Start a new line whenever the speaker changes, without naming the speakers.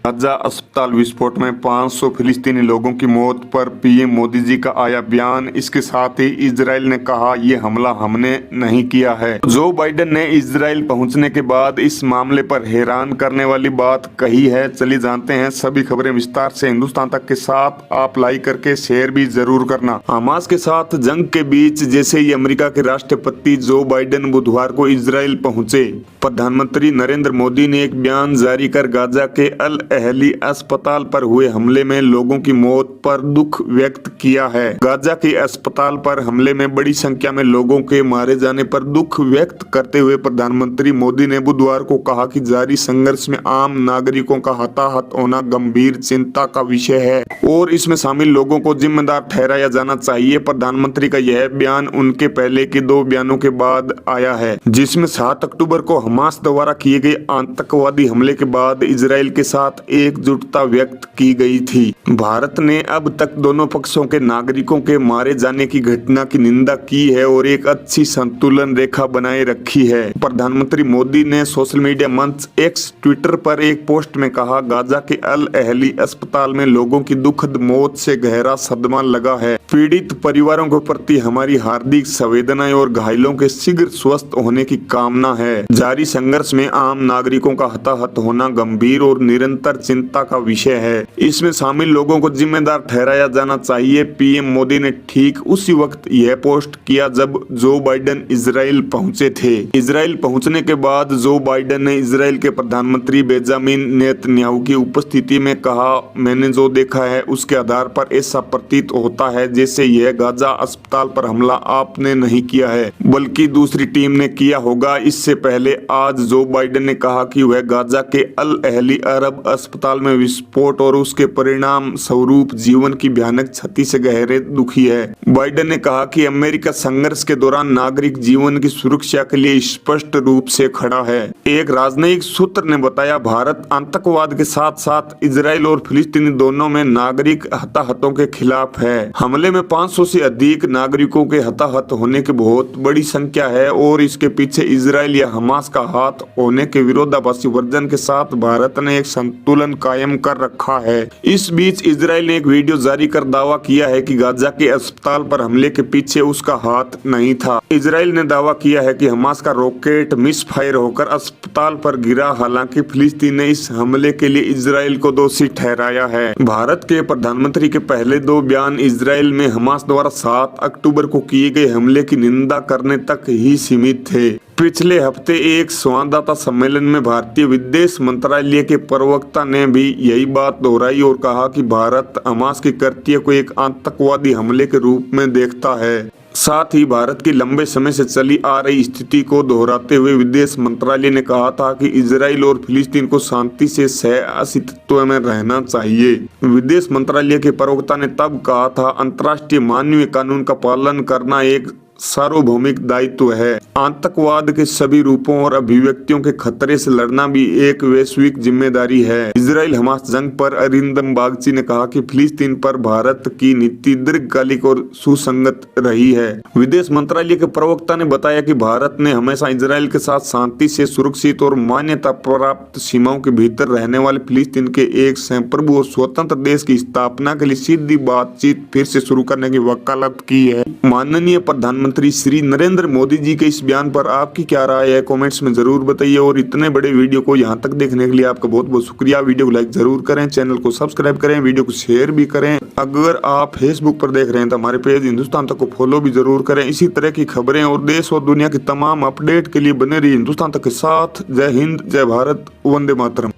Gaza अस्पताल विस्फोट में 500 फिलिस्तीनी लोगों की मौत पर पीएम मोदी जी का आया बयान। इसके साथ ही इजराइल ने कहा ये हमला हमने नहीं किया है। जो बाइडेन ने इजराइल पहुंचने के बाद इस मामले पर हैरान करने वाली बात कही है। चलिए जानते हैं सभी खबरें विस्तार से हिंदुस्तान तक के साथ। आप लाइक करके शेयर भी जरूर करना। हमास के साथ जंग के बीच जैसे ही अमेरिका के राष्ट्रपति जो बाइडेन बुधवार को इजराइल पहुंचे, प्रधानमंत्री नरेंद्र मोदी ने एक बयान जारी कर गाजा के अल अहली अस्पताल पर हुए हमले में लोगों की मौत पर दुख व्यक्त किया है। गाजा के अस्पताल पर हमले में बड़ी संख्या में लोगों के मारे जाने पर दुख व्यक्त करते हुए प्रधानमंत्री मोदी ने बुधवार को कहा कि जारी संघर्ष में आम नागरिकों का हताहत होना गंभीर चिंता का विषय है और इसमें शामिल लोगों को जिम्मेदार ठहराया जाना चाहिए। प्रधानमंत्री का यह बयान उनके पहले के 2 बयानों के बाद आया है, जिसमें 7 अक्टूबर को हमास द्वारा किए गए आतंकवादी हमले के बाद इजराइल के साथ एकजुटता व्यक्त की गई थी। भारत ने अब तक दोनों पक्षों के नागरिकों के मारे जाने की घटना की निंदा की है और एक अच्छी संतुलन रेखा बनाए रखी है। प्रधानमंत्री मोदी ने सोशल मीडिया मंच एक्स ट्विटर पर एक पोस्ट में कहा, गाजा के अल अहली अस्पताल में लोगों की दुखद मौत से गहरा सदमा लगा है। पीड़ित परिवारों के प्रति हमारी हार्दिक संवेदनाएं और घायलों के शीघ्र स्वस्थ होने की कामना है। जारी संघर्ष में आम नागरिकों का हताहत होना गंभीर और निरंतर चिंता का विषय है। इसमें शामिल लोगों को जिम्मेदार ठहराया जाना चाहिए। पीएम मोदी ने ठीक उसी वक्त यह पोस्ट किया जब जो बाइडेन इजराइल पहुंचे थे। इजराइल पहुंचने के बाद जो बाइडेन ने इजराइल के प्रधानमंत्री बेंजामिन नेतन्याहू की उपस्थिति में कहा, मैंने जो देखा है उसके आधार पर ऐसा प्रतीत होता है जैसे यह गाजा अस्पताल पर हमला आपने नहीं किया है बल्कि दूसरी टीम ने किया होगा। इससे पहले आज जो बाइडेन ने कहा कि वह गाजा के अल अहली अरब अस्पताल में विस्फोट और उसके परिणाम स्वरूप जीवन की भयानक क्षति से गहरे दुखी है। बाइडेन ने कहा कि अमेरिका संघर्ष के दौरान नागरिक जीवन की सुरक्षा के लिए स्पष्ट रूप से खड़ा है। एक राजनयिक सूत्र ने बताया, भारत आतंकवाद के साथ साथ इजराइल और फिलिस्तीनी दोनों में नागरिक हताहतों के खिलाफ है। हमले में 500 से अधिक नागरिकों के हताहत होने की बहुत बड़ी संख्या है और इसके पीछे इजराइल या हमास का हाथ होने के विरोधाभासी वर्जन के साथ भारत ने एक संतुलन कायम कर रखा है। इस बीच इजराइल ने एक वीडियो जारी कर दावा किया है कि गाजा के अस्पताल पर हमले के पीछे उसका हाथ नहीं था। इजराइल ने दावा किया है कि हमास का रॉकेट मिसफायर होकर अस्पताल पर गिरा। हालांकि फिलिस्तीन ने इस हमले के लिए इजराइल को दोषी ठहराया है। भारत के प्रधानमंत्री के पहले 2 बयान इजराइल में हमास द्वारा 7 अक्टूबर को किए गए हमले की निंदा करने तक ही सीमित थे। पिछले हफ्ते एक संवाददाता सम्मेलन में भारतीय विदेश मंत्रालय के प्रवक्ता ने भी यही बात दोहराई और कहा कि भारत हमास के कृत्य को एक आतंकवादी हमले के रूप में देखता है। साथ ही भारत की लंबे समय से चली आ रही स्थिति को दोहराते हुए विदेश मंत्रालय ने कहा था कि इजराइल और फिलिस्तीन को शांति से सह-अस्तित्व में रहना चाहिए। विदेश मंत्रालय के प्रवक्ता ने तब कहा था, अंतर्राष्ट्रीय मानवीय कानून का पालन करना एक सार्वभौमिक दायित्व है। आतंकवाद के सभी रूपों और अभिव्यक्तियों के खतरे से लड़ना भी एक वैश्विक जिम्मेदारी है। इजराइल हमास जंग पर अरिंदम बागची ने कहा कि फिलिस्तीन पर भारत की नीति दीर्घकालिक और सुसंगत रही है। विदेश मंत्रालय के प्रवक्ता ने बताया कि भारत ने हमेशा इजराइल के साथ शांति से सुरक्षित और मान्यता प्राप्त सीमाओं के भीतर रहने वाले फिलिस्तीन के एक संप्रभु और स्वतंत्र देश की स्थापना के लिए सीधी बातचीत फिर से शुरू करने की वकालत की है। माननीय प्रधानमंत्री श्री नरेंद्र मोदी जी के इस बयान पर आपकी क्या राय है, कमेंट्स में जरूर बताइए। और इतने बड़े वीडियो को यहाँ तक देखने के लिए आपका बहुत बहुत शुक्रिया। वीडियो को लाइक जरूर करें, चैनल को सब्सक्राइब करें, वीडियो को शेयर भी करें। अगर आप फेसबुक पर देख रहे हैं तो हमारे पेज हिंदुस्तान तक को फॉलो भी जरूर करें। इसी तरह की खबरें और देश और दुनिया की तमाम अपडेट के लिए बने रहिए हिंदुस्तान तक के साथ। जय हिंद, जय भारत, वंदे मातरम।